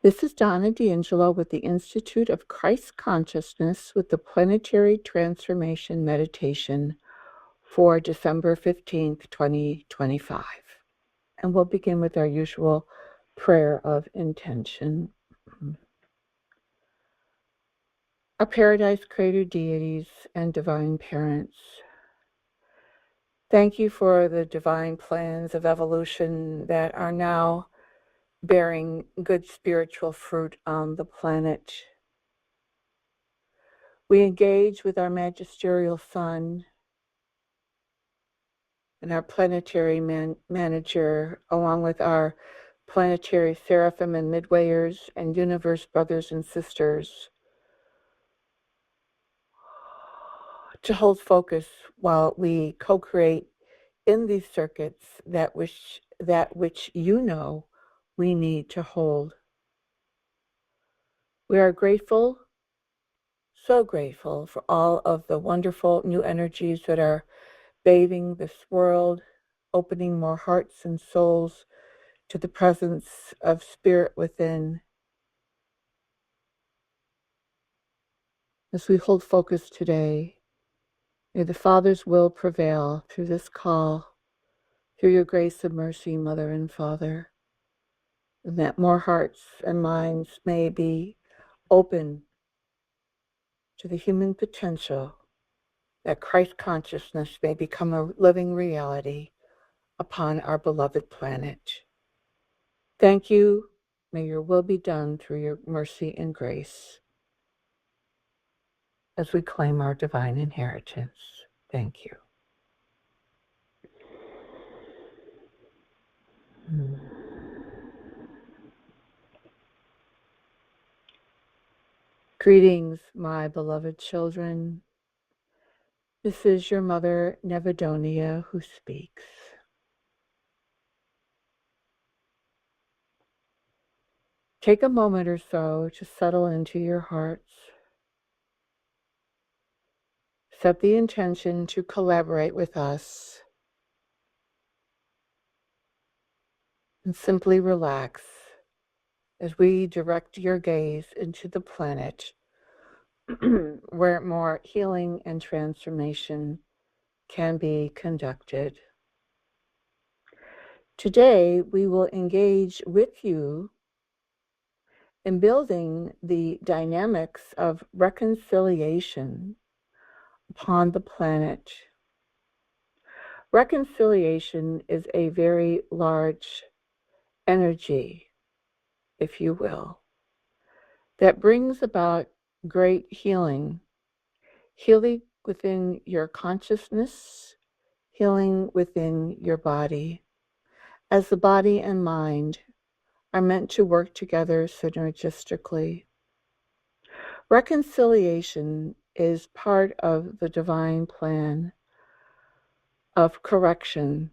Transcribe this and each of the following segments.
This is Donna D'Angelo with the Institute of Christ Consciousness with the Planetary Transformation Meditation for December 15th, 2025. And we'll begin with our usual prayer of intention. Our Paradise Creator deities and divine parents, thank you for the divine plans of evolution that are now bearing good spiritual fruit on the planet. We engage with our magisterial Son and our planetary manager, along with our planetary seraphim and midwayers and universe brothers and sisters, to hold focus while we co-create in these circuits that which you know we need to hold. We are grateful, so grateful for all of the wonderful new energies that are bathing this world, opening more hearts and souls to the presence of spirit within. As we hold focus today, may the Father's will prevail through this call, through your grace and mercy, Mother and Father, and that more hearts and minds may be open to the human potential, that Christ consciousness may become a living reality upon our beloved planet. Thank you. May your will be done through your mercy and grace as we claim our divine inheritance. Thank you. Greetings, my beloved children. This is your mother, Nevedonia, who speaks. Take a moment or so to settle into your hearts. Set the intention to collaborate with us and simply relax as we direct your gaze into the planet where more healing and transformation can be conducted. Today, we will engage with you in building the dynamics of reconciliation upon the planet. Reconciliation is a very large energy, if you will, that brings about great healing within your consciousness, healing within your body, as the body and mind are meant to work together synergistically. Reconciliation is part of the divine plan of correction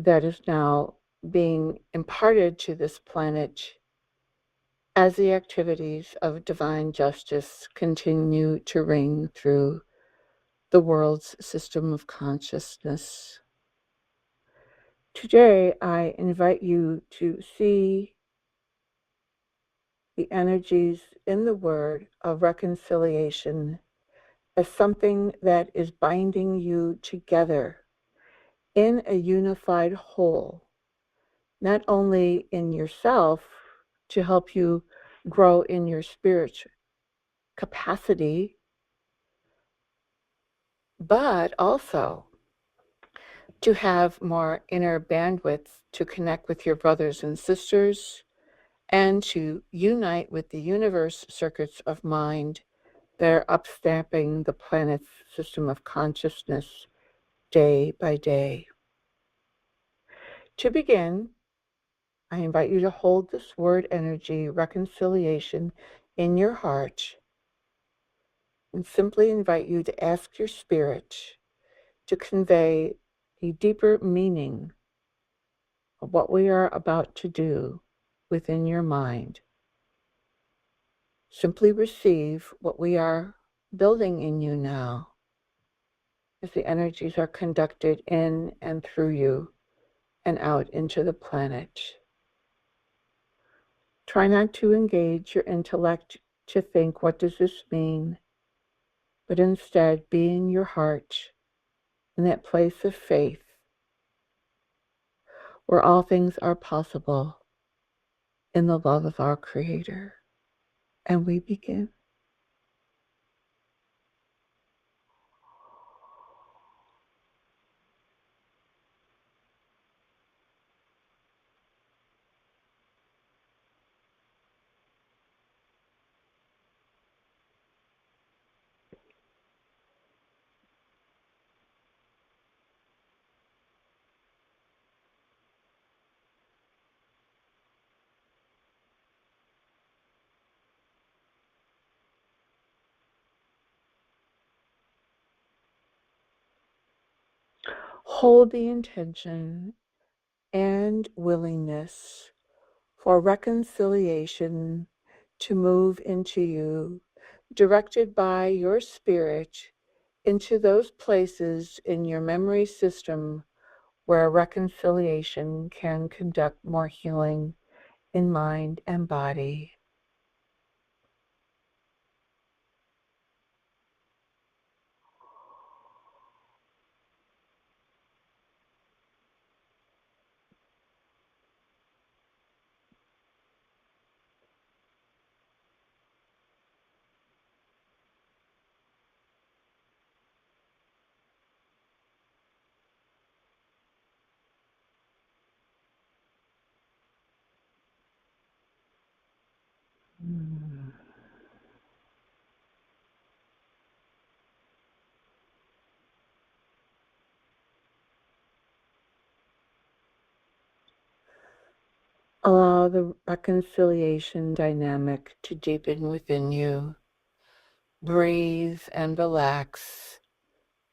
that is now being imparted to this planet as the activities of divine justice continue to ring through the world's system of consciousness. Today, I invite you to see the energies in the word of reconciliation as something that is binding you together in a unified whole, not only in yourself to help you grow in your spiritual capacity, but also to have more inner bandwidth to connect with your brothers and sisters and to unite with the universe circuits of mind that are upstamping the planet's system of consciousness day by day. To begin, I invite you to hold this word energy, reconciliation, in your heart, and simply invite you to ask your spirit to convey a deeper meaning of what we are about to do within your mind. Simply receive what we are building in you now as the energies are conducted in and through you and out into the planet. Try not to engage your intellect to think, what does this mean? But instead, be in your heart, in that place of faith, where all things are possible in the love of our Creator. And we begin. Hold the intention and willingness for reconciliation to move into you, directed by your spirit into those places in your memory system where reconciliation can conduct more healing in mind and body. Allow the reconciliation dynamic to deepen within you. Breathe and relax,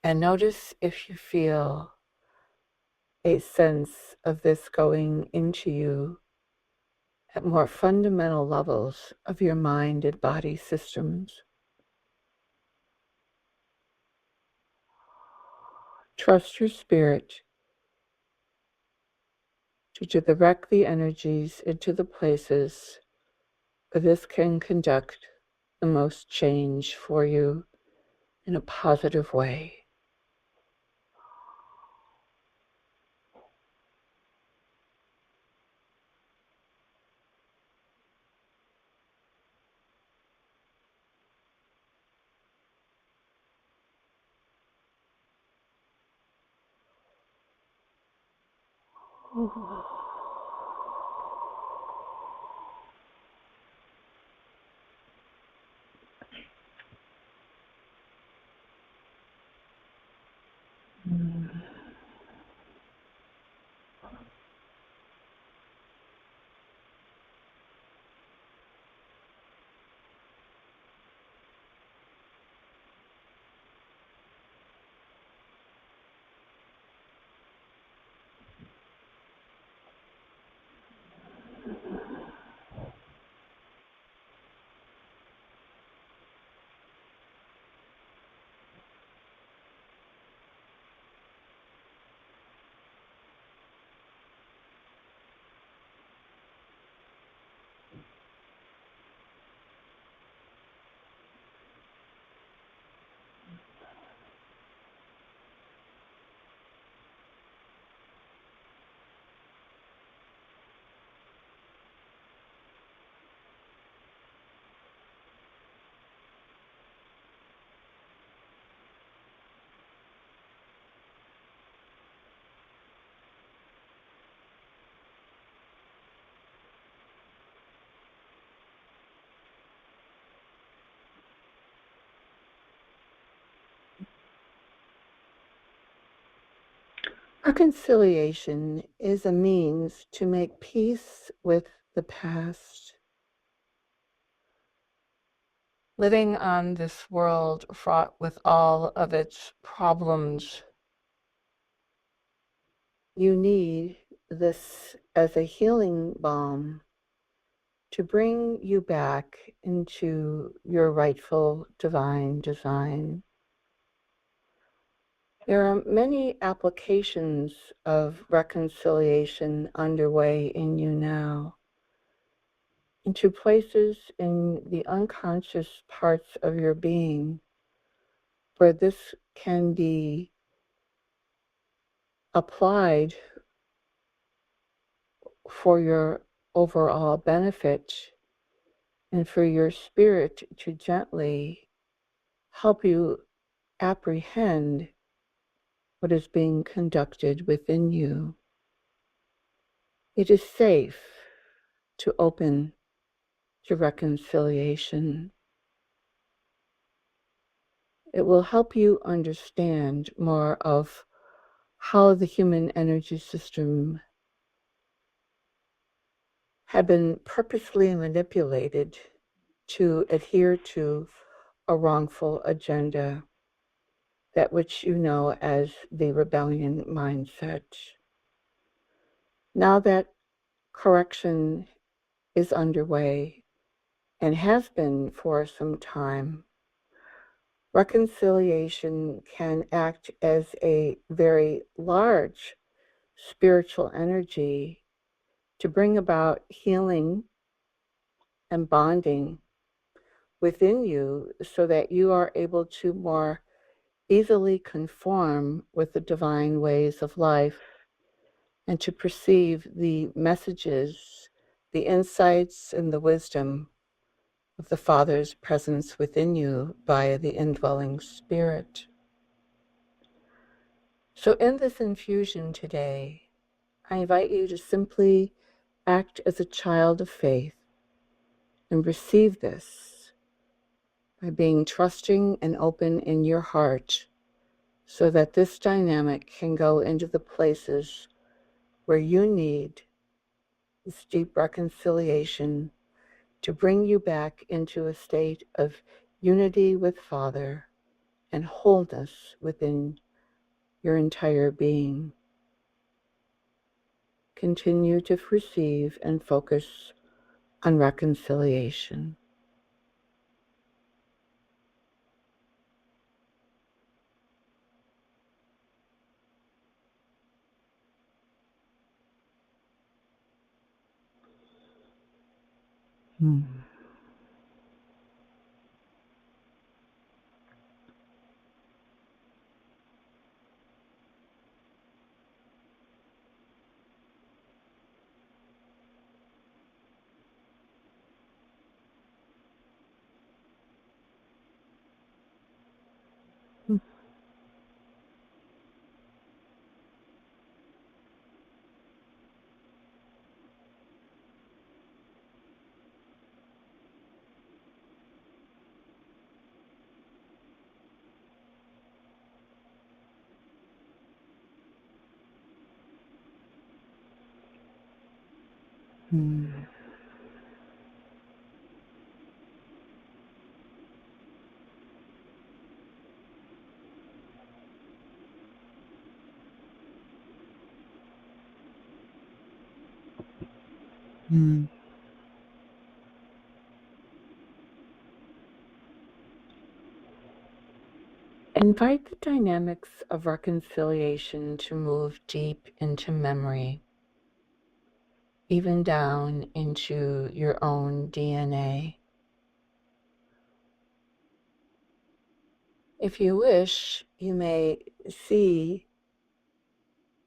and notice if you feel a sense of this going into you at more fundamental levels of your mind and body systems. Trust your spirit to direct the energies into the places where this can conduct the most change for you in a positive way. Reconciliation is a means to make peace with the past. Living on this world fraught with all of its problems, you need this as a healing balm to bring you back into your rightful divine design. There are many applications of reconciliation underway in you now. into places in the unconscious parts of your being where this can be applied for your overall benefit and for your spirit to gently help you apprehend what is being conducted within you. It is safe to open to reconciliation. It will help you understand more of how the human energy system had been purposely manipulated to adhere to a wrongful agenda, that which you know as the rebellion mindset. Now that correction is underway and has been for some time, reconciliation can act as a very large spiritual energy to bring about healing and bonding within you so that you are able to more easily conform with the divine ways of life and to perceive the messages, the insights, and the wisdom of the Father's presence within you via the indwelling Spirit. So in this infusion today, I invite you to simply act as a child of faith and receive this by being trusting and open in your heart so that this dynamic can go into the places where you need this deep reconciliation to bring you back into a state of unity with Father and wholeness within your entire being. Continue to receive and focus on reconciliation. Hmm. Hmm. Hmm. Invite the dynamics of reconciliation to move deep into memory, even down into your own DNA. If you wish, you may see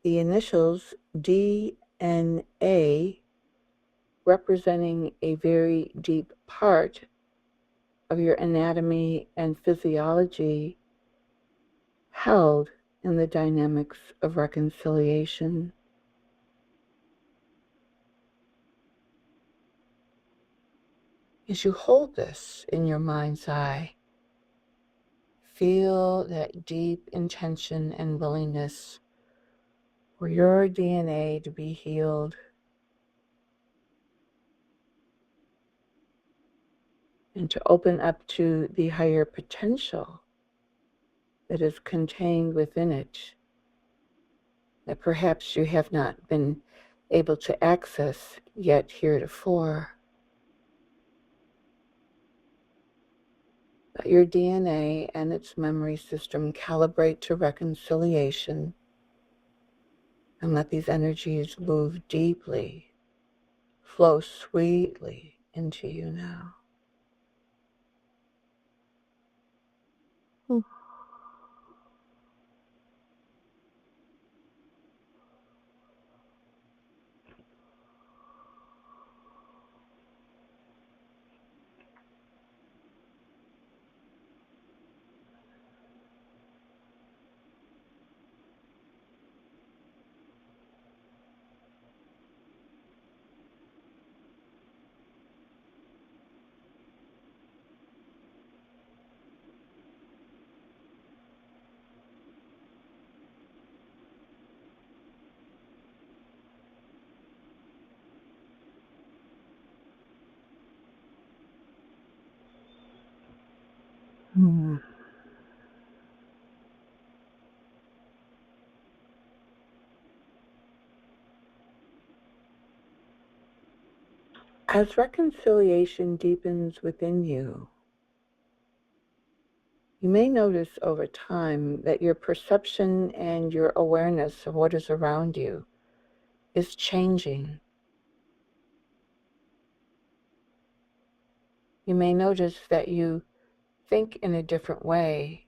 the initials DNA representing a very deep part of your anatomy and physiology held in the dynamics of reconciliation. As you hold this in your mind's eye, feel that deep intention and willingness for your DNA to be healed and to open up to the higher potential that is contained within it, that perhaps you have not been able to access yet heretofore. Let your DNA and its memory system calibrate to reconciliation, and let these energies move deeply, flow sweetly into you now. Hmm. As reconciliation deepens within you, you may notice over time that your perception and your awareness of what is around you is changing. You may notice that you think in a different way.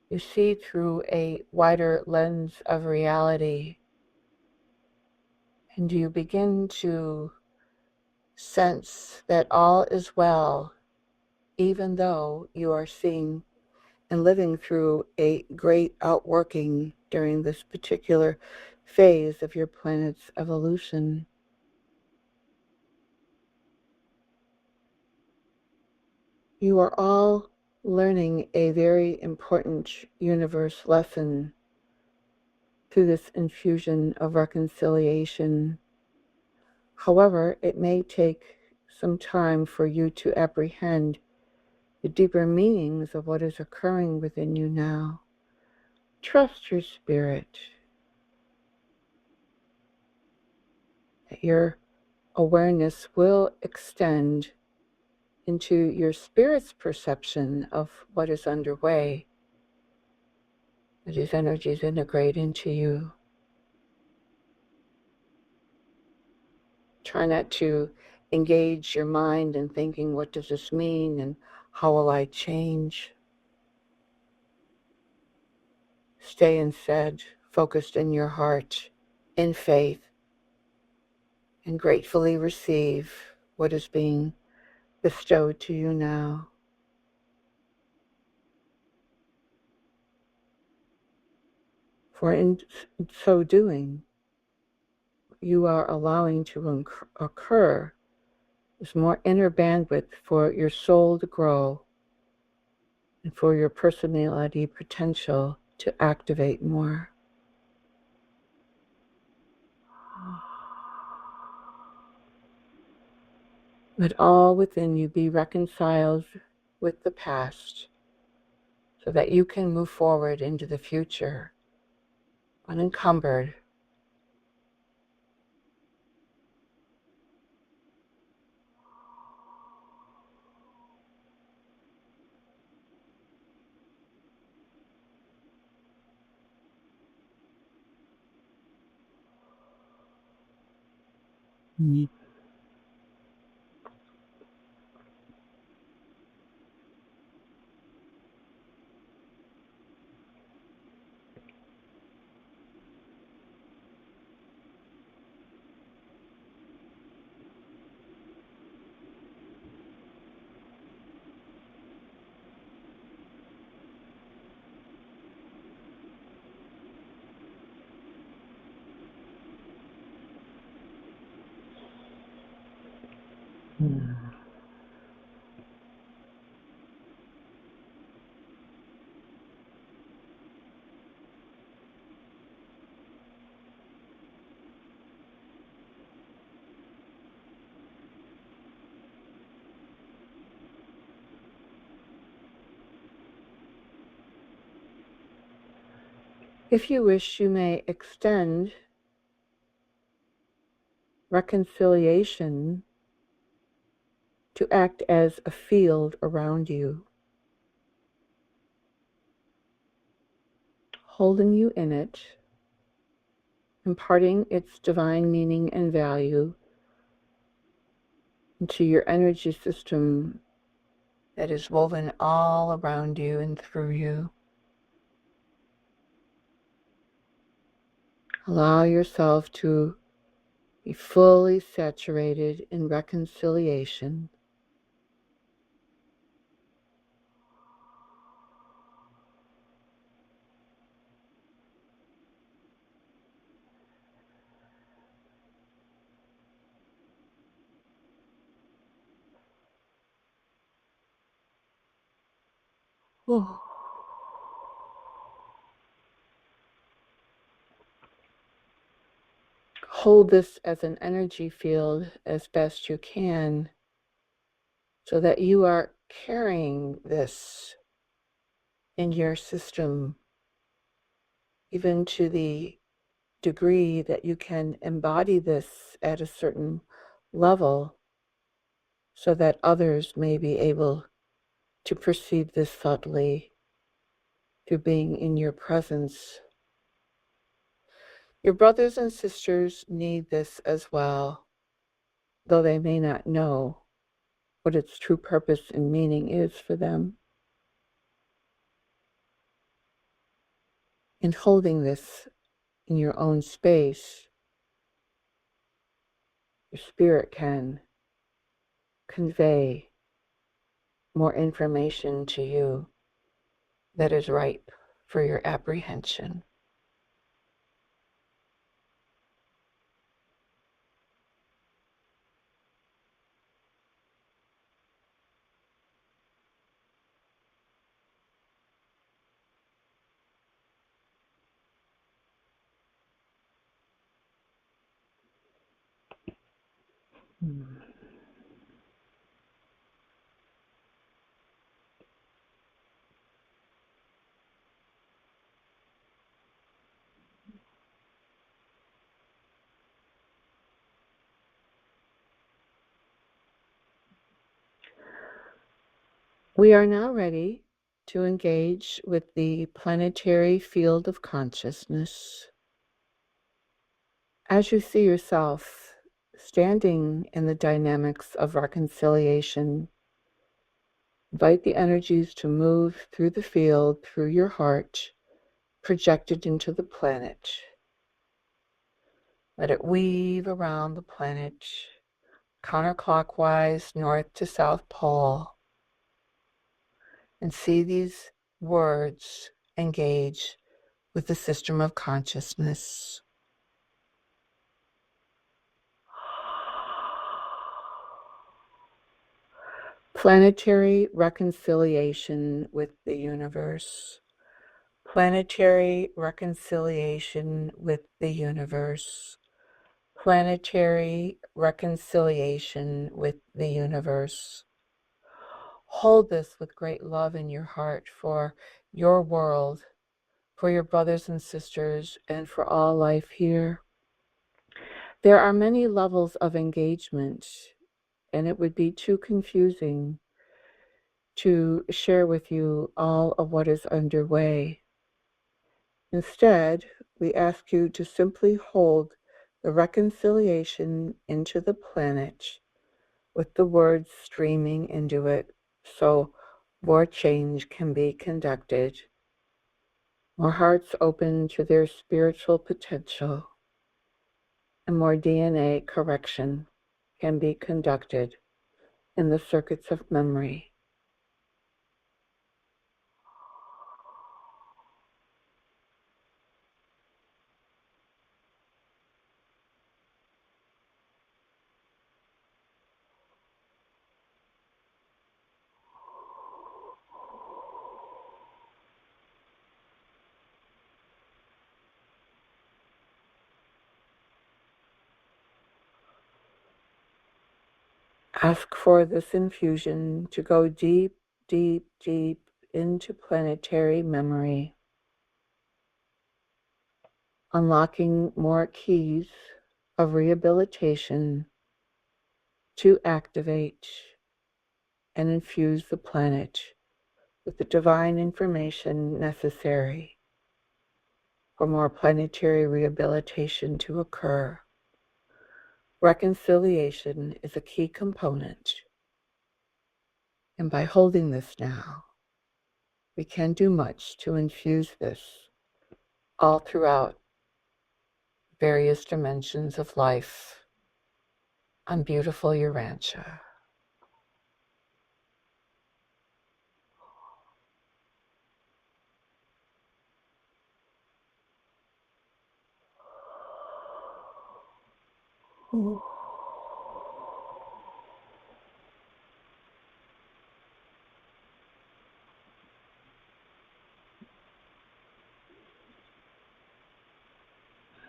You see through a wider lens of reality, and you begin to sense that all is well, even though you are seeing and living through a great outworking during this particular phase of your planet's evolution. You are all learning a very important universe lesson through this infusion of reconciliation. However, it may take some time for you to apprehend the deeper meanings of what is occurring within you now. Trust your spirit, that your awareness will extend into your spirit's perception of what is underway, that these energies integrate into you. Try not to engage your mind in thinking, what does this mean and how will I change? Stay instead focused in your heart, in faith, and gratefully receive what is being bestowed to you now. For in so doing, you are allowing to occur is more inner bandwidth for your soul to grow and for your personality potential to activate more. Let all within you be reconciled with the past so that you can move forward into the future unencumbered. Mm. Mm. If you wish, you may extend reconciliation to act as a field around you, holding you in it, imparting its divine meaning and value, into your energy system that is woven all around you and through you. Allow yourself to be fully saturated in reconciliation. Oh. Hold this as an energy field as best you can so that you are carrying this in your system, even to the degree that you can embody this at a certain level so that others may be able to perceive this subtly through being in your presence. Your brothers and sisters need this as well, though they may not know what its true purpose and meaning is for them. In holding this in your own space, your spirit can convey more information to you that is ripe for your apprehension. We are now ready to engage with the planetary field of consciousness. As you see yourself standing in the dynamics of reconciliation, invite the energies to move through the field, through your heart, projected into the planet. Let it weave around the planet, counterclockwise, north to south pole, and see these words engage with the system of consciousness. Planetary reconciliation with the universe. Planetary reconciliation with the universe. Planetary reconciliation with the universe. Hold this with great love in your heart for your world, for your brothers and sisters, and for all life here. There are many levels of engagement, and it would be too confusing to share with you all of what is underway. Instead, we ask you to simply hold the reconciliation into the planet with the words streaming into it so more change can be conducted, more hearts open to their spiritual potential, and more DNA correction can be conducted in the circuits of memory. Ask for this infusion to go deep, deep, deep into planetary memory, unlocking more keys of rehabilitation to activate and infuse the planet with the divine information necessary for more planetary rehabilitation to occur. Reconciliation is a key component. And by holding this now, we can do much to infuse this all throughout various dimensions of life on beautiful Urantia. Ooh.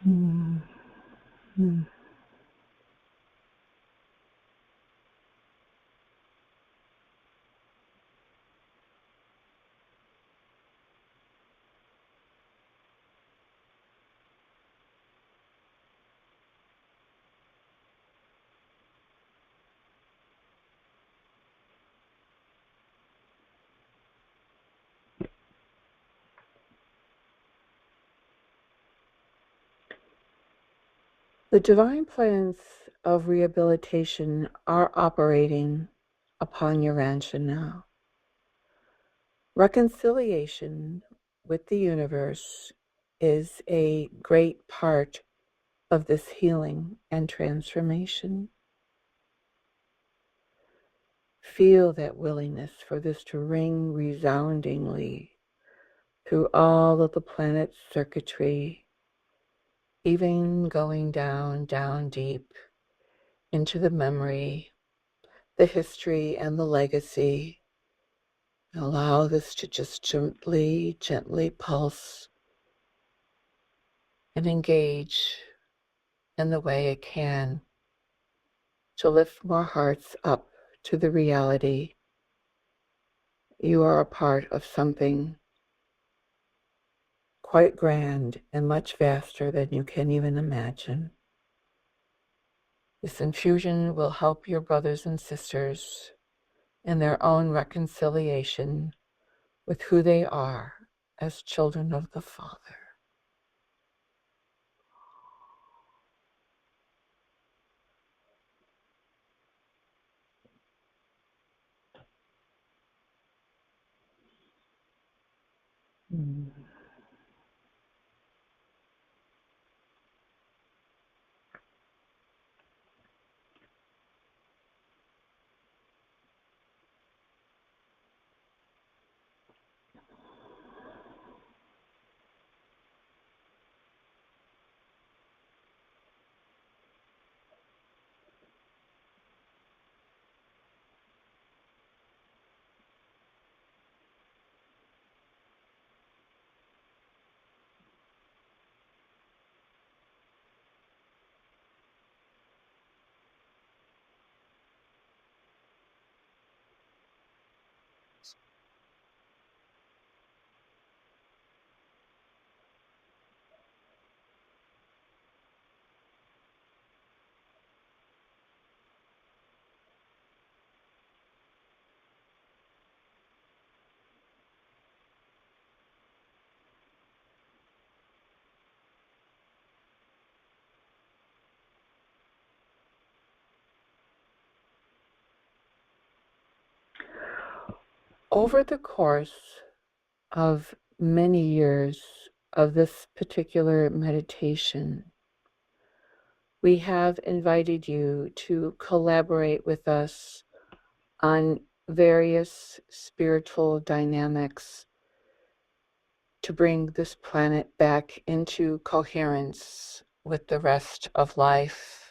Mm-hmm. The divine plans of rehabilitation are operating upon Urantia now. Reconciliation with the universe is a great part of this healing and transformation. Feel that willingness for this to ring resoundingly through all of the planet's circuitry, even going down deep into the memory, the history, and the legacy. Allow this to just gently pulse and engage in the way it can to lift more hearts up to the reality you are a part of something quite grand and much vaster than you can even imagine. This infusion will help your brothers and sisters in their own reconciliation with who they are as children of the Father. Mm. Over the course of many years of this particular meditation, we have invited you to collaborate with us on various spiritual dynamics to bring this planet back into coherence with the rest of life.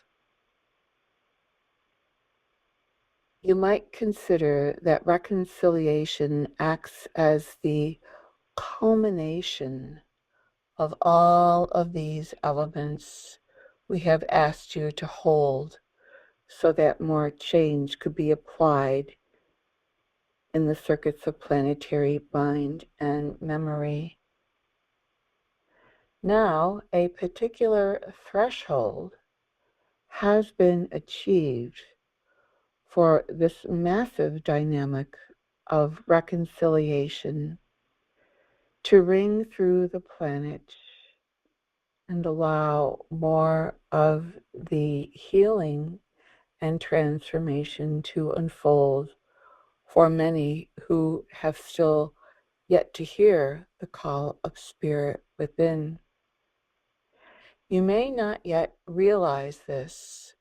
You might consider that reconciliation acts as the culmination of all of these elements we have asked you to hold so that more change could be applied in the circuits of planetary mind and memory. Now, a particular threshold has been achieved for this massive dynamic of reconciliation to ring through the planet and allow more of the healing and transformation to unfold for many who have still yet to hear the call of spirit within. You may not yet realize this,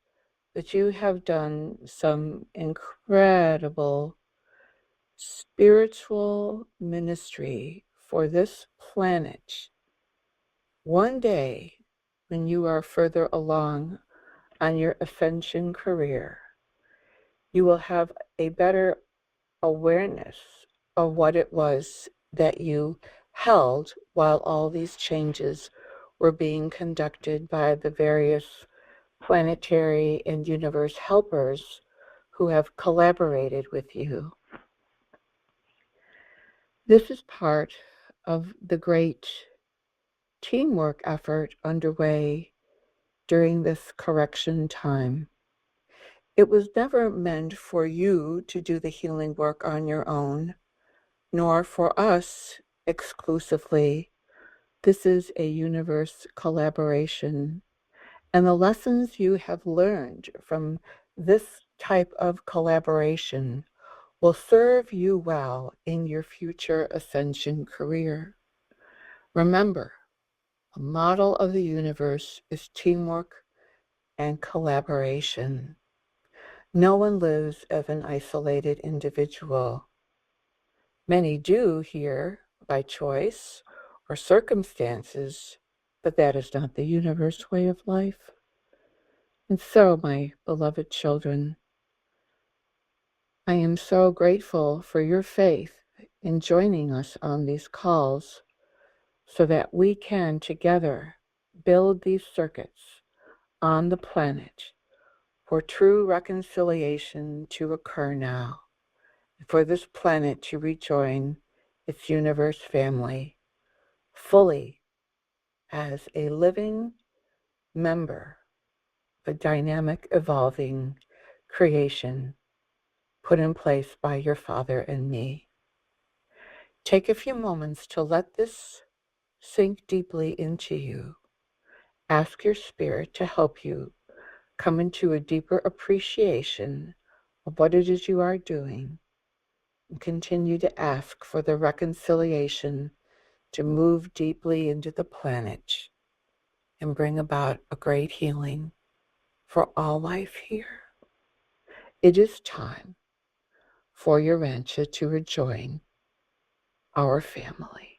but you have done some incredible spiritual ministry for this planet. One day, when you are further along on your ascension career, you will have a better awareness of what it was that you held while all these changes were being conducted by the various planetary and universe helpers who have collaborated with you. This is part of the great teamwork effort underway during this correction time. It was never meant for you to do the healing work on your own, nor for us exclusively. This is a universe collaboration, and the lessons you have learned from this type of collaboration will serve you well in your future ascension career. Remember, a model of the universe is teamwork and collaboration. No one lives as an isolated individual. Many do here by choice or circumstances, but that is not the universe way of life. And so, my beloved children, I am so grateful for your faith in joining us on these calls so that we can together build these circuits on the planet for true reconciliation to occur now, for this planet to rejoin its universe family fully as a living member of a dynamic, evolving creation put in place by your Father and me. Take a few moments to let this sink deeply into you. Ask your spirit to help you come into a deeper appreciation of what it is you are doing, and continue to ask for the reconciliation to move deeply into the planet and bring about a great healing for all life here. It is time for Urantia to rejoin our family.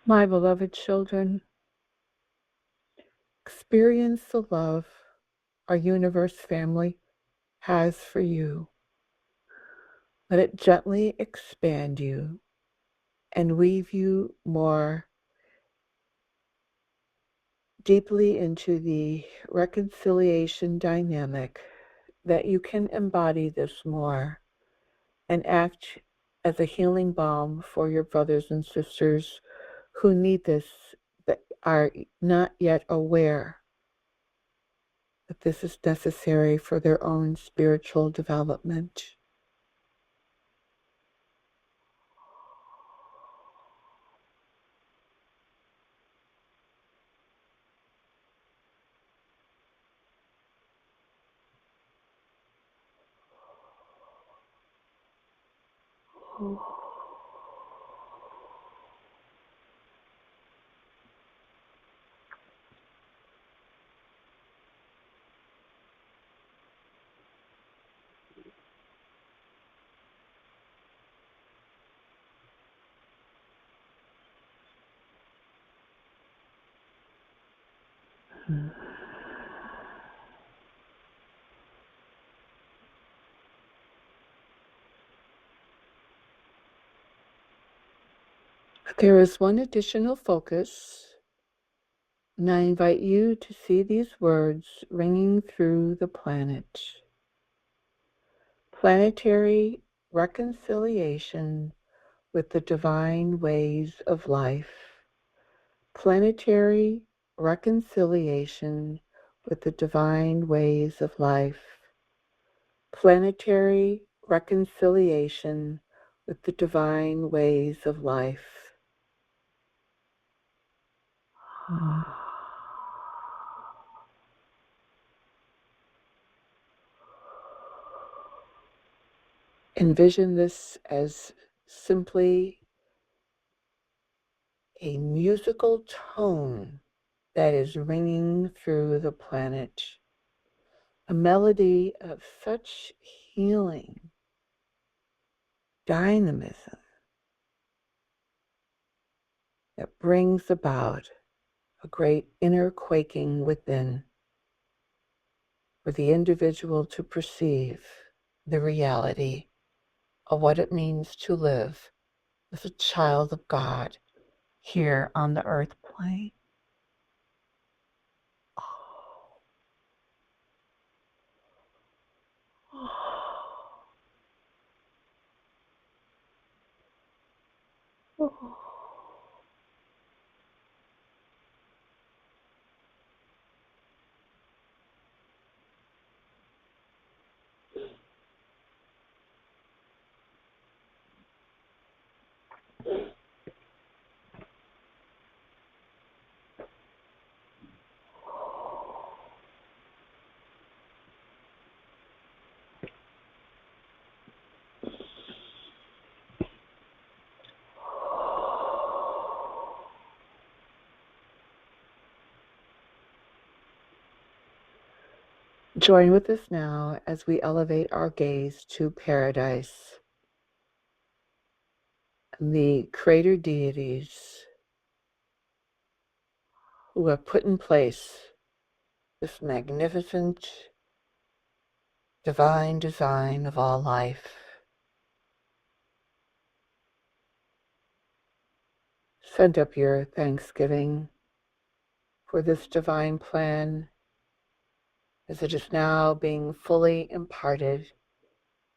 My beloved children, experience the love our universe family has for you. Let it gently expand you and weave you more deeply into the reconciliation dynamic, that you can embody this more and act as a healing balm for your brothers and sisters who need this, that are not yet aware that this is necessary for their own spiritual development. There is one additional focus, and I invite you to see these words ringing through the planet. Planetary reconciliation with the divine ways of life. Planetary reconciliation with the divine ways of life. Planetary reconciliation with the divine ways of life. Envision this as simply a musical tone that is ringing through the planet, a melody of such healing, dynamism, that brings about a great inner quaking within for the individual to perceive the reality of what it means to live as a child of God here on the earth plane. Join with us now as we elevate our gaze to paradise and the creator deities who have put in place this magnificent divine design of all life. Send up your thanksgiving for this divine plan as it is now being fully imparted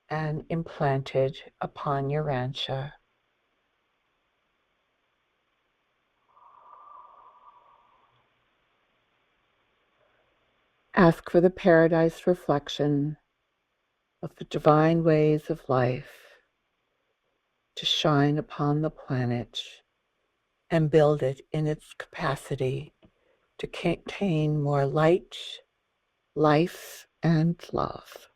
and implanted upon your rancha. Ask for the paradise reflection of the divine ways of life to shine upon the planet and build it in its capacity to contain more light, life, and love.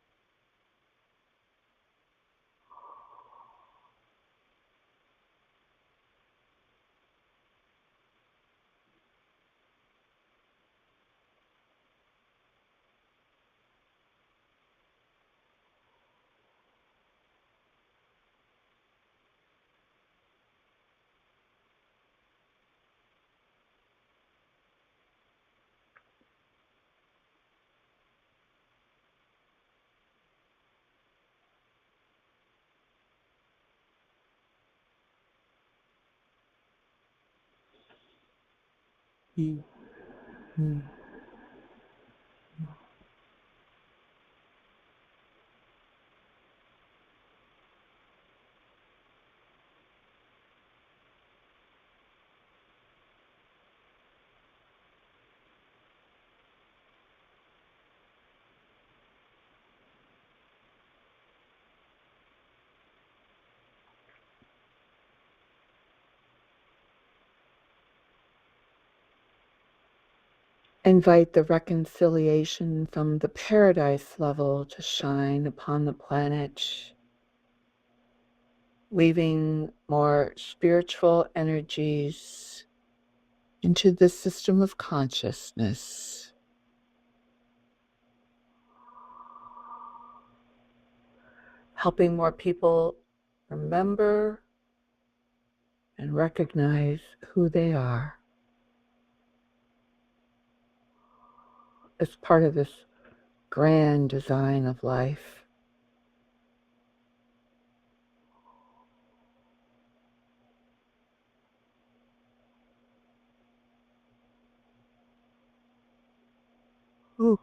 Mm-hmm. Invite the reconciliation from the paradise level to shine upon the planet, weaving more spiritual energies into the system of consciousness, helping more people remember and recognize who they are. as part of this grand design of life. Ooh.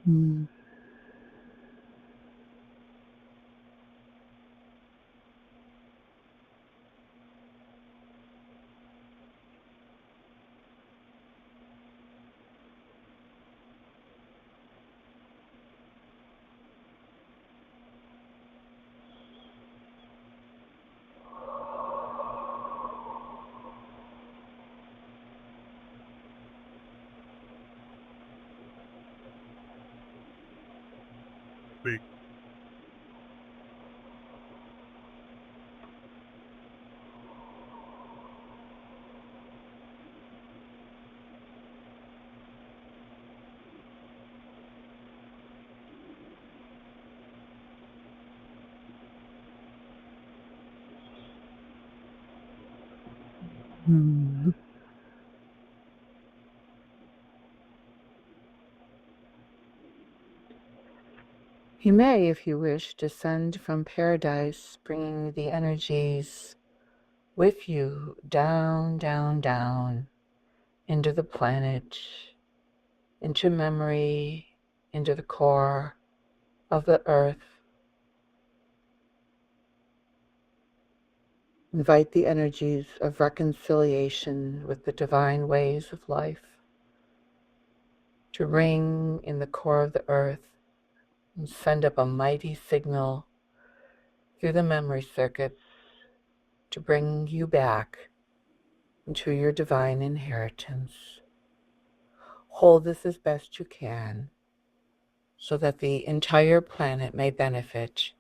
Mm. Mm. You may, if you wish, descend from paradise, bringing the energies with you down, down, down into the planet, into memory, into the core of the earth. Invite the energies of reconciliation with the divine ways of life to ring in the core of the earth and send up a mighty signal through the memory circuits to bring you back into your divine inheritance. Hold this as best you can so that the entire planet may benefit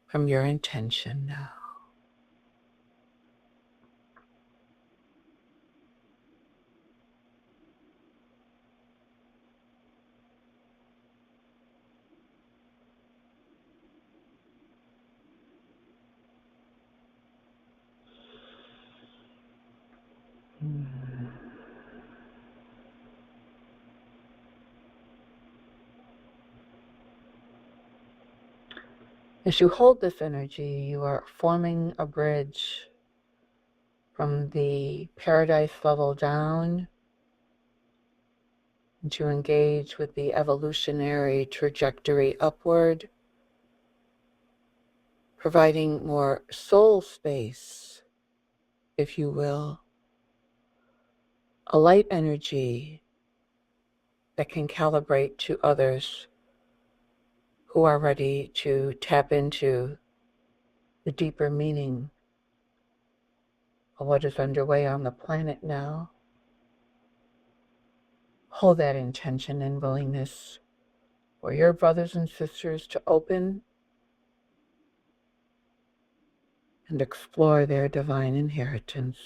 from your intention now. As you hold this energy, you are forming a bridge from the paradise level down to engage with the evolutionary trajectory upward, providing more soul space, if you will, a light energy that can calibrate to others who are ready to tap into the deeper meaning of what is underway on the planet now. Hold that intention and willingness for your brothers and sisters to open and explore their divine inheritance.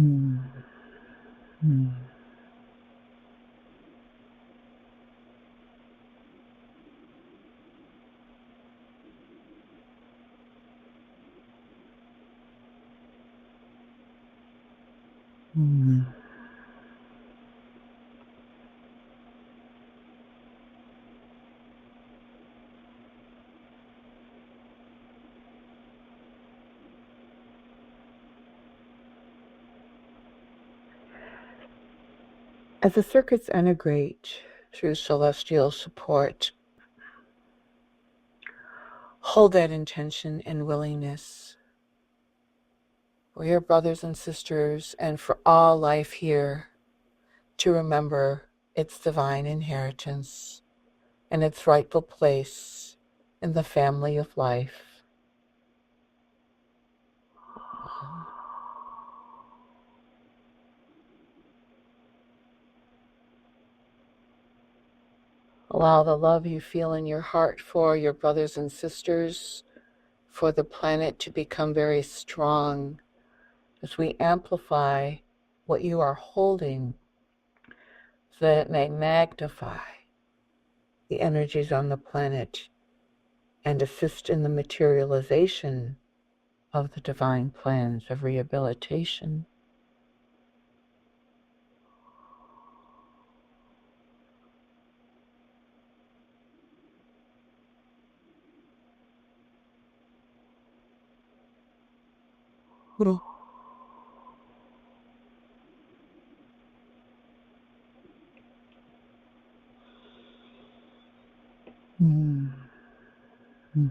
Mm. Mm. Mm. As the circuits integrate through celestial support, hold that intention and willingness for your brothers and sisters, and for all life here to remember its divine inheritance and its rightful place in the family of life. Allow the love you feel in your heart for your brothers and sisters, for the planet, to become very strong as we amplify what you are holding, so that it may magnify the energies on the planet and assist in the materialization of the divine plans of rehabilitation. Mm. Mm.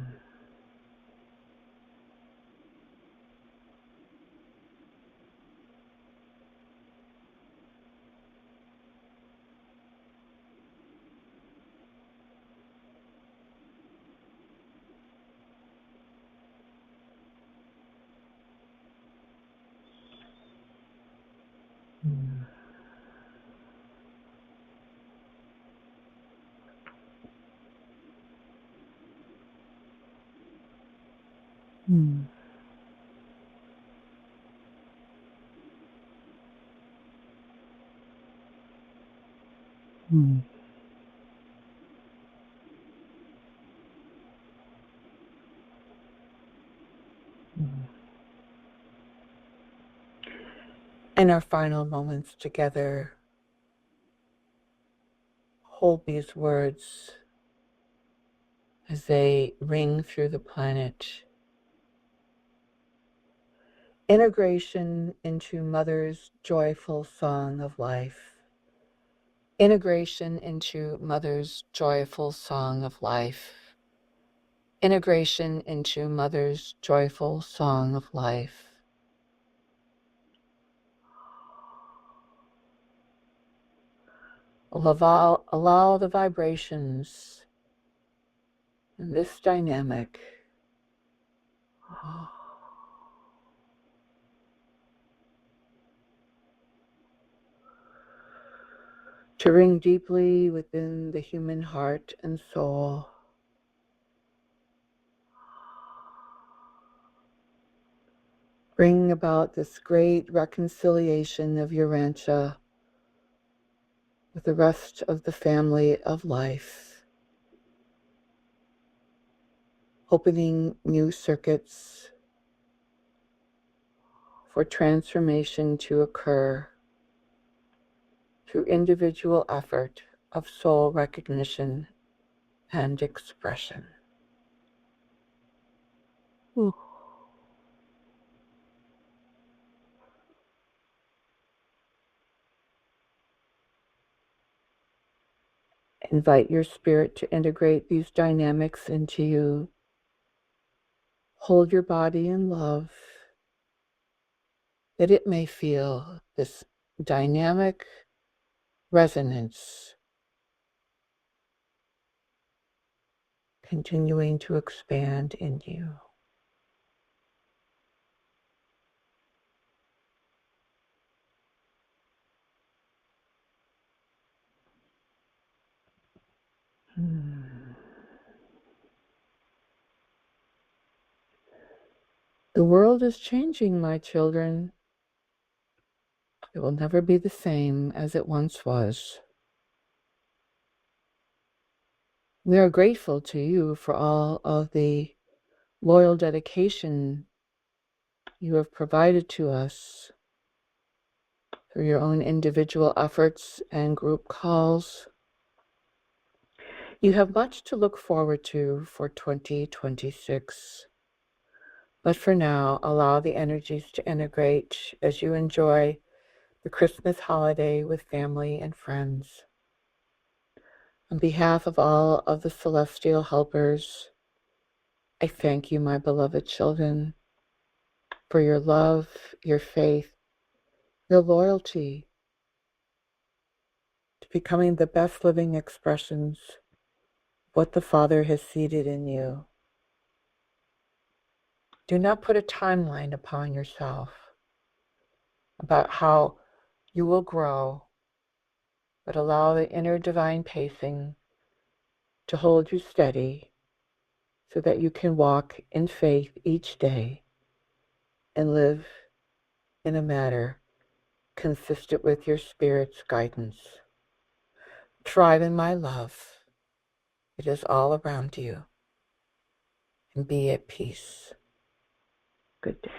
Mm. Mm. Mm. Mm. In our final moments together, hold these words as they ring through the planet. Integration into Mother's joyful song of life. Integration into Mother's joyful song of life. Integration into Mother's joyful song of life. Allow the vibrations in this dynamic to ring deeply within the human heart and soul. Bring about this great reconciliation of Urantia with the rest of the family of life, opening new circuits for transformation to occur through individual effort of soul recognition and expression. Ooh. Invite your spirit to integrate these dynamics into you. Hold your body in love, that it may feel this dynamic resonance continuing to expand in you. The world is changing, my children. It will never be the same as it once was. We are grateful to you for all of the loyal dedication you have provided to us through your own individual efforts and group calls. You have much to look forward to for 2026. But for now, allow the energies to integrate as you enjoy the Christmas holiday with family and friends. On behalf of all of the celestial helpers, I thank you, my beloved children. for your love, your faith, your loyalty to becoming the best living expressions of what the Father has seeded in you. Do not put a timeline upon yourself about how you will grow, but allow the inner divine pacing to hold you steady so that you can walk in faith each day and live in a manner consistent with your Spirit's guidance. Thrive in my love. It is all around you. And be at peace. Good day.